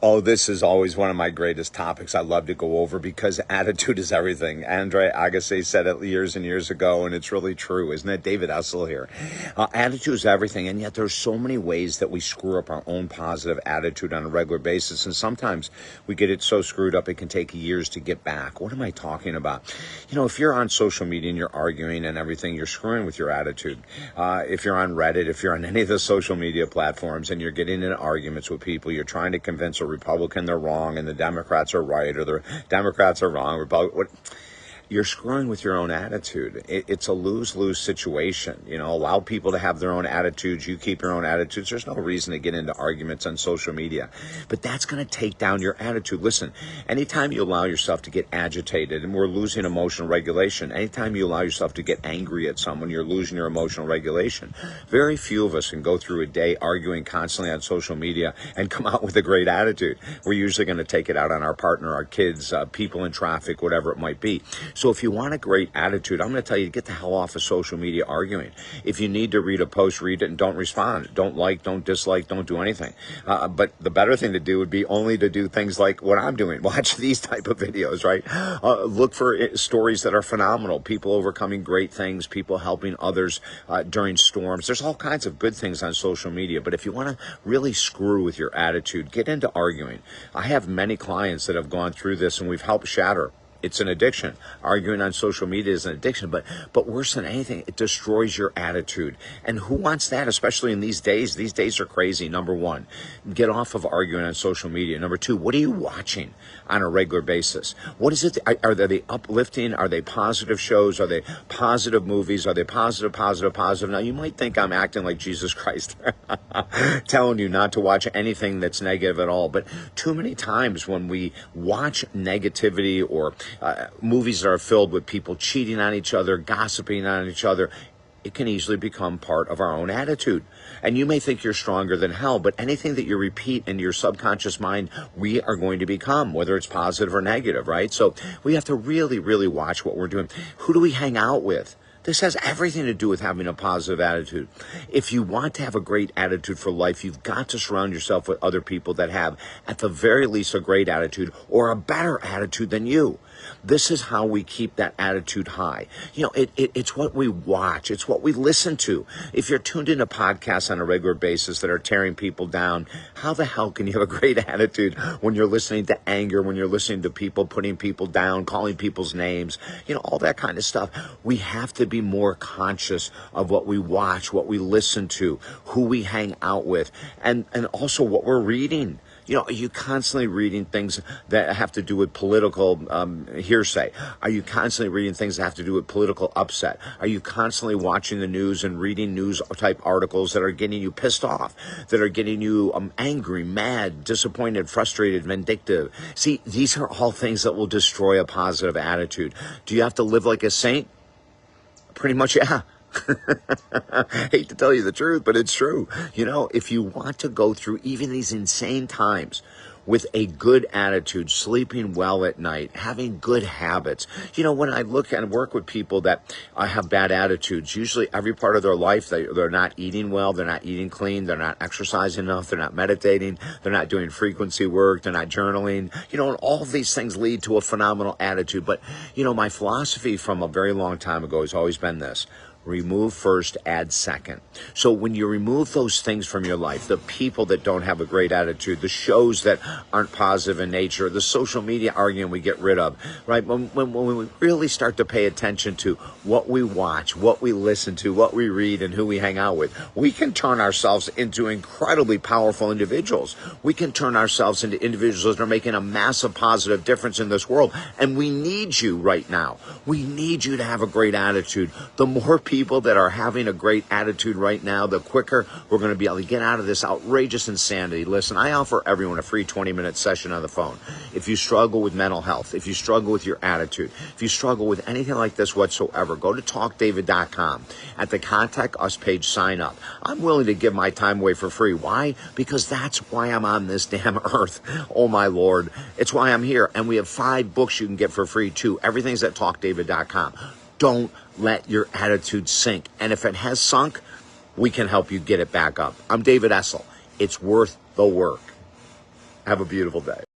Oh, this is always one of my greatest topics I love to go over because attitude is everything. Andre Agassi said it years and years ago, and it's really true, isn't it? David Essel here. Attitude is everything, and yet there's so many ways that we screw up our own positive attitude on a regular basis, and sometimes we get it so screwed up it can take years to get back. What am I talking about? You know, if you're on social media and you're arguing and everything, you're screwing with your attitude. If you're on Reddit, if you're on any of the social media platforms and you're getting into arguments with people, you're trying to convince a Republican they're wrong and the Democrats are right, or the Democrats are wrong. You're screwing with your own attitude. It's a lose-lose situation. You know, allow people to have their own attitudes. You keep your own attitudes. There's no reason to get into arguments on social media. But that's going to take down your attitude. Listen, anytime you allow yourself to get agitated, and we're losing emotional regulation, anytime you allow yourself to get angry at someone, you're losing your emotional regulation. Very few of us can go through a day arguing constantly on social media and come out with a great attitude. We're usually going to take it out on our partner, our kids, people in traffic, whatever it might be. So if you want a great attitude, I'm going to tell you to get the hell off of social media arguing. If you need to read a post, read it and don't respond. Don't like, don't dislike, don't do anything. But the better thing to do would be only to do things like what I'm doing. Watch these type of videos, right? Look for stories that are phenomenal. People overcoming great things, people helping others during storms. There's all kinds of good things on social media. But if you want to really screw with your attitude, get into arguing. I have many clients that have gone through this and we've helped shatter. It's an addiction. Arguing on social media is an addiction, but worse than anything, it destroys your attitude. And who wants that, especially in these days? These days are crazy. Number one, get off of arguing on social media. Number two, what are you watching on a regular basis? What is it? Are they uplifting? Are they positive shows? Are they positive movies? Are they positive? Now, you might think I'm acting like Jesus Christ, telling you not to watch anything that's negative at all. But too many times when we watch negativity or movies that are filled with people cheating on each other, gossiping on each other, it can easily become part of our own attitude. And you may think you're stronger than hell, but anything that you repeat in your subconscious mind, we are going to become, whether it's positive or negative, right? So we have to really, really watch what we're doing. Who do we hang out with? This has everything to do with having a positive attitude. If you want to have a great attitude for life, you've got to surround yourself with other people that have, at the very least, a great attitude or a better attitude than you. This is how we keep that attitude high. You know, it's what we watch. It's what we listen to. If you're tuned into podcasts on a regular basis that are tearing people down, how the hell can you have a great attitude when you're listening to anger, when you're listening to people putting people down, calling people's names, you know, all that kind of stuff? We have to be more conscious of what we watch, what we listen to, who we hang out with, and also what we're reading. You know, are you constantly reading things that have to do with political hearsay? Are you constantly reading things that have to do with political upset? Are you constantly watching the news and reading news-type articles that are getting you pissed off, that are getting you angry, mad, disappointed, frustrated, vindictive? See, these are all things that will destroy a positive attitude. Do you have to live like a saint? Pretty much, yeah. Hate to tell you the truth, but it's true. You know, if you want to go through even these insane times with a good attitude, sleeping well at night, having good habits. You know, when I look and work with people that have bad attitudes, usually every part of their life, they're not eating well, they're not eating clean, they're not exercising enough, they're not meditating, they're not doing frequency work, they're not journaling. You know, and all of these things lead to a phenomenal attitude. But, you know, my philosophy from a very long time ago has always been this: remove first, add second. So when you remove those things from your life, the people that don't have a great attitude, the shows that aren't positive in nature, the social media arguing we get rid of, right? When we really start to pay attention to what we watch, what we listen to, what we read, and who we hang out with, we can turn ourselves into incredibly powerful individuals. We can turn ourselves into individuals that are making a massive positive difference in this world. And we need you right now. We need you to have a great attitude. The more people that are having a great attitude right now, the quicker we're going to be able to get out of this outrageous insanity. Listen, I offer everyone a free 20-minute session on the phone. If you struggle with mental health, if you struggle with your attitude, if you struggle with anything like this whatsoever, go to talkdavid.com. At the Contact Us page, sign up. I'm willing to give my time away for free. Why? Because that's why I'm on this damn earth. Oh, my Lord. It's why I'm here. And we have 5 books you can get for free, too. Everything's at talkdavid.com. Don't let your attitude sink. And if it has sunk, we can help you get it back up. I'm David Essel. It's worth the work. Have a beautiful day.